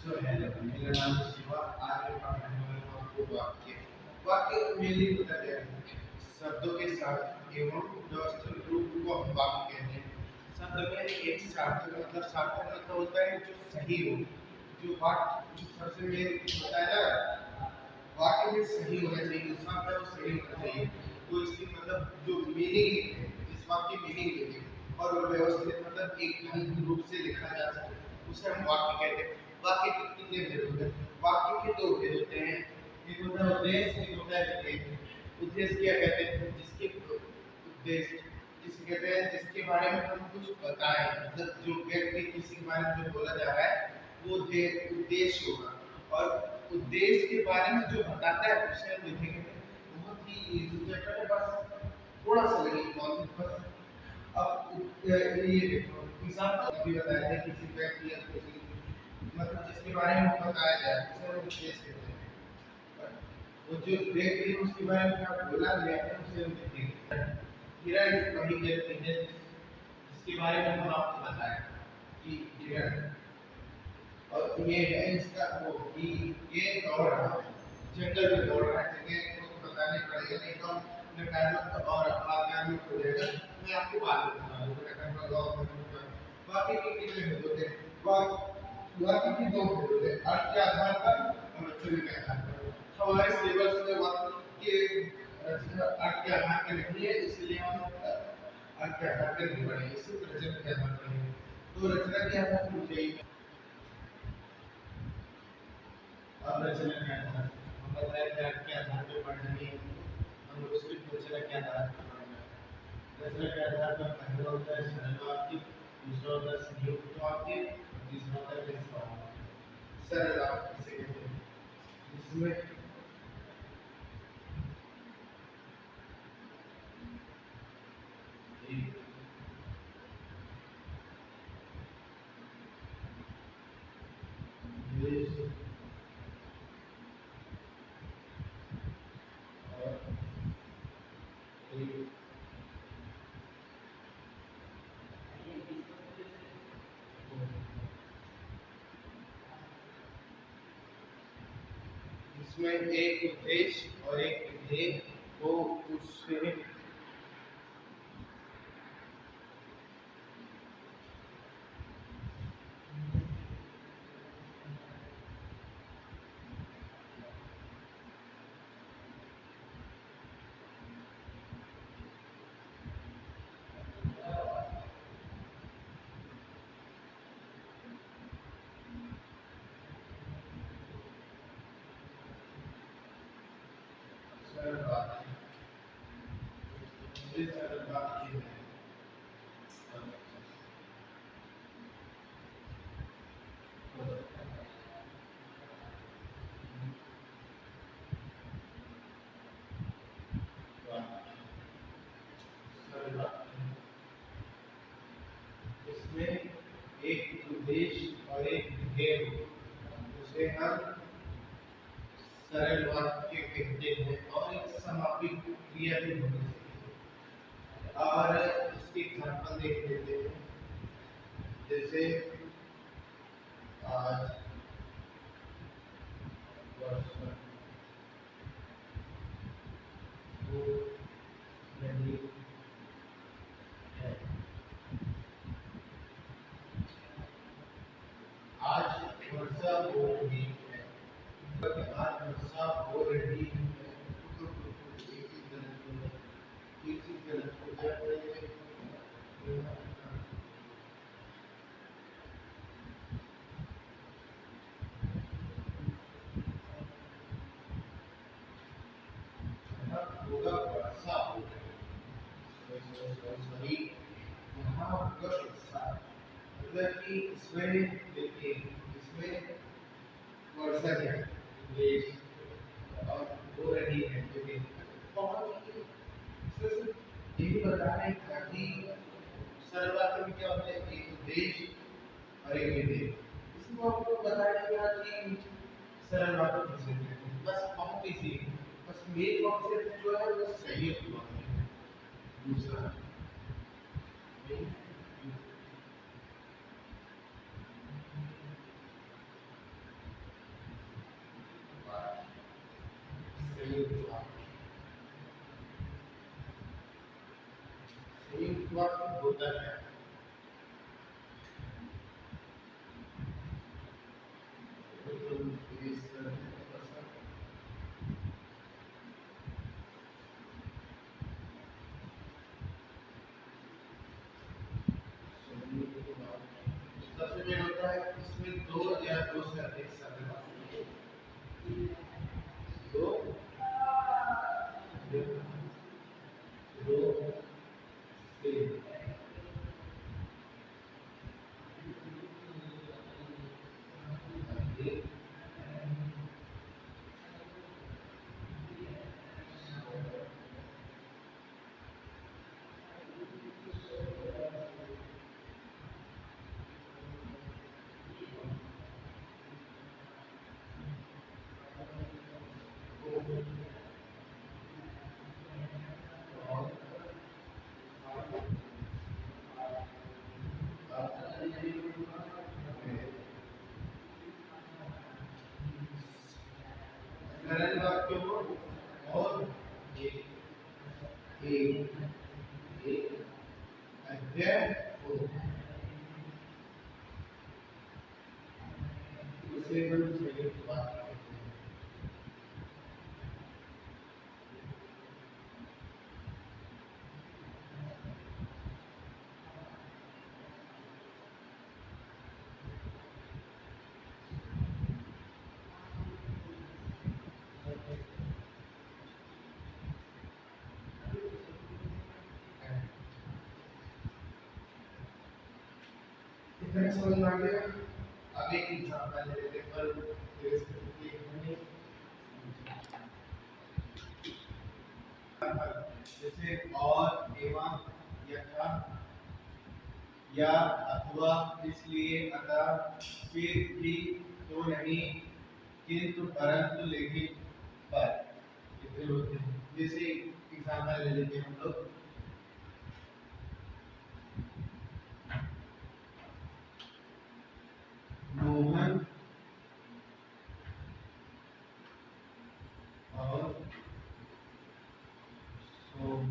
So hello, मेरा नाम शिवा। आज मैं पढ़ाने वाला हूँ आपको वाक्य। वाक्य मेनली होता क्या है? शब्दों के साथ एवं व्यवस्थित रूप को हम वाक्य कहते हैं। शब्द में एक सार्थक मतलब होता है जो सही हो, जो वाक्य जो सबसे मेन होता है ना, वाक्य में सही होना चाहिए, शब्द है वो सही होना चाहिए। तो इसकी मतलब जो मीनिंग है, जिस वाक्य की मीनिंग है और वो व्यवस्थित मतलब एक ढंग रूप से लिखा जा सके, उसे हम वाक्य कहते हैं। वाक्य के कितने भेद होते हैं? वाक्य के दो भेद होते हैं, एक होता है उद्देश्य, एक होता है विधेय। उद्देश्य क्या कहते हैं? जिसके उद्देश्य जिसे कहते हैं जिसके बारे में हम कुछ बताएं, मतलब जो व्यक्ति किसी के बारे में जो बोला जा रहा है वो उद्देश्य होगा। और उद्देश्य के बारे में जो बताता है उसे हम लिखेंगे। बहुत ही इजी चैप्टर है, बस थोड़ा सा लगे कॉन्सेप्ट बस। अब ये देखो एग्जांपल अभी बताया है किसी व्यक्ति या किसी मतलब जिसके बारे में बताया जाए उसे हम उद्देश्य कहते हैं। वो जो व्यक्ति है उसके बारे में क्या बोला गया है उसे हम लिखेंगे। हिरण वही व्यक्ति है जिसके बारे में हम आपको बताया कि हिरण। और ये है इसका वो कि ये दौड़ रहा है, जंगल में दौड़ रहा है। जगह को तो बताने पड़ेगा, नहीं तो नकारात्मक और आक्रामक हो जाएगा। मैं आपको बात बता दूं नकारात्मक और बाकी के कितने भेद होते हैं? वाक्य के दो भेद होते हैं, अर्थ के आधार पर और रचना के आधार पर। हमारे सिलेबस में वाक्य के रचना अर्थ के आधार पर नहीं है, इसलिए हम अर्थ के आधार पर नहीं पढ़ेंगे, सिर्फ रचना के आधार पर पढ़ेंगे। तो रचना के आधार पर मुझे अब रचना के आधार हम बताए कि अर्थ के आधार पर पढ़ना नहीं है, हम लोग सिर्फ रचना के आधार पर पढ़ना है। रचना के आधार पर पहला होता है सरल वाक्य, दूसरा होता है संयुक्त वाक्य, तीसरा होता है मिश्र वाक्य। सरल वाक्य किसे कहते हैं? इसमें एक देश और एक इसमें एक उद्देश्य और एक विधेय को उससे सरल वाक्य, ये सरल वाक्य है। सरल वाक्य इसमें एक उद्देश्य और एक ध्येय हो, उसे हम सरल वाक्य कहते हैं। और एक समापी क्रिया भी होनी चाहिए। और इसके एग्जाम्पल देख लेते हैं, जैसे आज वर्षा हो रही है। आज वर्षा हो रही है। आज वर्षा हो रही है। तो एक ही गलत हो गया, एक ही गलत हो गया। होगा वर्षा हो रही है। सही यहाँ होगा वर्षा, मतलब कि इसमें देखिए इसमें वर्षा क्या है? देश और हो रही है क्योंकि बहुत ही इसमें सिर्फ यही बता रहे हैं कि सरल वाक्य में क्या होता है? एक देश और एक विदेश। इसको आपको बताया गया कि सरल वाक्य किसे कहते हैं। बस बहुत इजी है, बस मेन कॉन्सेप्ट जो है वो सही है। दूसरा main- होता है। सबसे मेन होता है इसमें दो या दो से अधिक शब्द, दो दो से अधिक सरल वाक्य हो और एक एक एक अध्यय हो, उसे हम संयुक्त वाक्य कहते हैं। इतना समझ में आ गया। अब एक एग्जांपल ले लेते हैं, पर जैसे और एवं यथा या अथवा इसलिए अतः फिर भी तो नहीं किंतु परंतु लेकिन पर इतने होते हैं। जैसे एग्जांपल ले लेते हैं हम लोग, मोहन और सोम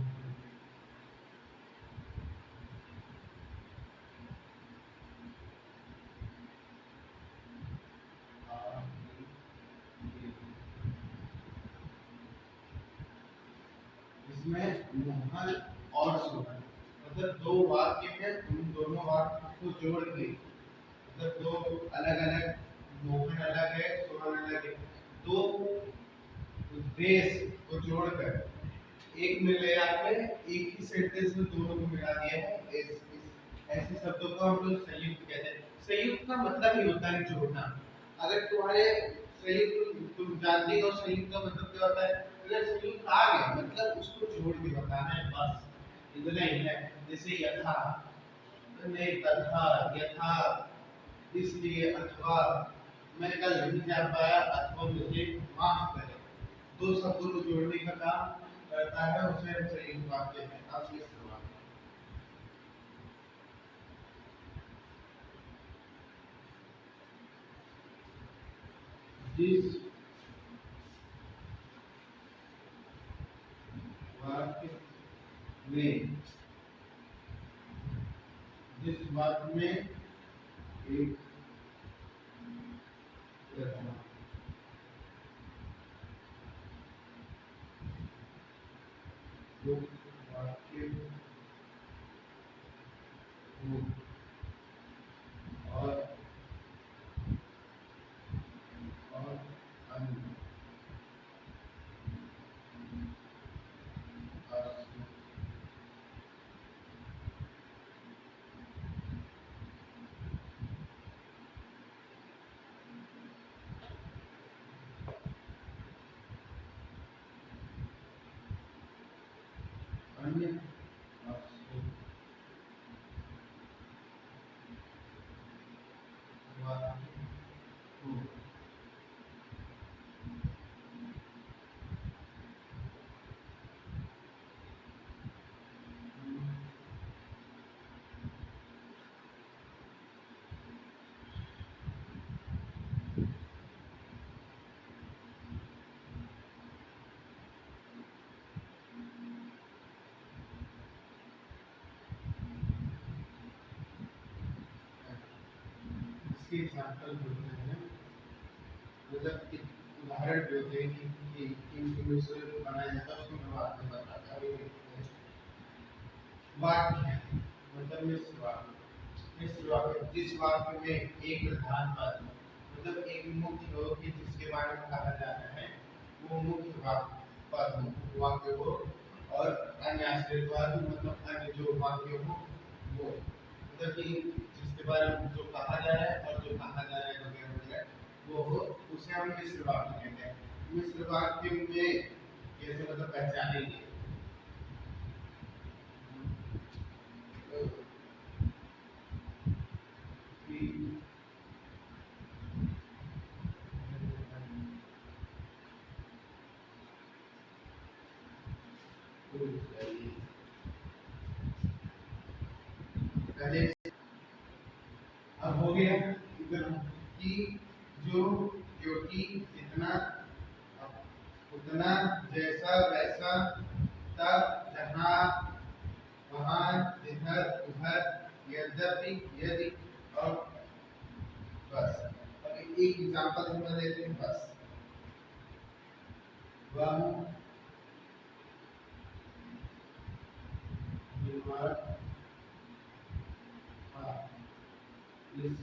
इसमें मोहन और सोहन मतलब दो वाक्य हैं, उन दोनों वाक्य को जोड़ के मतलब दो अलग अलग, मोहन अलग है सोहन अलग है, दो देश को जोड़कर एक में ले आकर एक ही सेंटेंस में दोनों को मिला दिया है। ऐसे शब्दों को हम लोग संयुक्त कहते हैं। संयुक्त का मतलब ही होता है जोड़ना। अगर तुम्हारे संयुक्त तुम जानते हो संयुक्त का मतलब क्या होता है, अगर संयुक्त आ गया मतलब उसको जोड़ के बताना है, बस इतना ही है। जैसे यथा नहीं, तथा, यथा, इसलिए, अथवा, मैं कल नहीं जा पाया अथवा मुझे माफ करें, दो शब्दों को जोड़ने का काम करता है, उसे हम संयुक्त वाक्य कहते हैं। अब ये सवाल जिस वाक्य में जिस वाक्य में एक प्रथमा दो वाक्य हो और अन्य अन्य वाक्य हो इसके एग्जाम्पल होते हैं, मतलब एक उदाहरण जो होते हैं कि इन से बनाया जाता है, उसको मैं बाद में बताता हूँ। वाक्य मतलब मिश्र वाक्य, जिस वाक्य में एक प्रधान पद मतलब एक मुख्य हो कि जिसके बारे में कहा जा रहा है वो मुख्य पद हो, वाक्य हो, और अन्य आश्रित वाक्य मतलब अन्य जो वाक्य हो वो, मतलब कि जिसके बारे में जो कहा जा रहा है और जो कहा जा रहा है वगैरह वगैरह वो हो, उसे हम मिश्र वाक्य कहते हैं। मिश्र वाक्य में कैसे मतलब पहचानेंगे कि पहले अब हो गया कि जो क्योंकि जितना उतना जैसा वैसा तब जहाँ वहाँ इधर उधर यद्यपि यदि और बस। अब एक एग्जांपल समझ लेते हैं बस। वह बीमार था इसलिए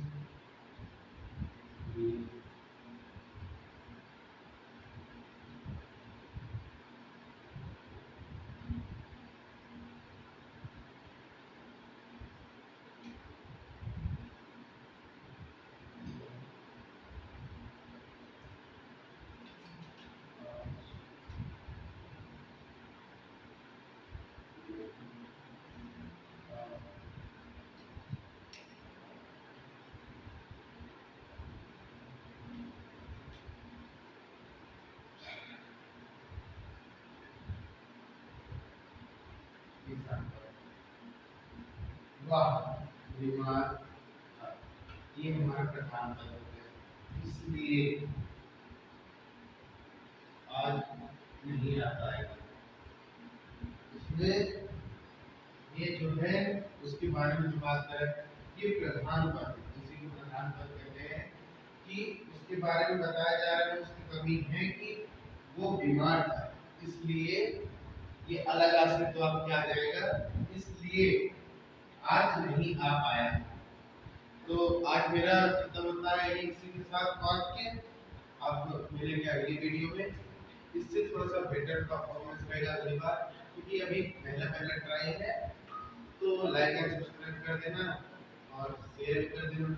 वाह बीमार था, ये हमारा प्रधान पद हो गया, इसलिए आज नहीं आ पाएगा। इसमें ये जो है उसके बारे में जो बात करें, ये प्रधान पद, किसी को प्रधान पद कहते हैं कि उसके बारे में बताया जा रहा है, उसकी कमी है कि वो बीमार था, इसलिए ये अलग आश्रित वाक्य आ जाएगा, इसलिए आज नहीं आ पाया। तो आज मेरा खत्म होता है इसी के साथ वाक्य। आप मिलेंगे अगली वीडियो में, इससे थोड़ा सा बेटर परफॉर्मेंस रहेगा अगली बार, क्योंकि अभी पहला पहला ट्राई है। तो लाइक एंड सब्सक्राइब कर देना और शेयर कर देना।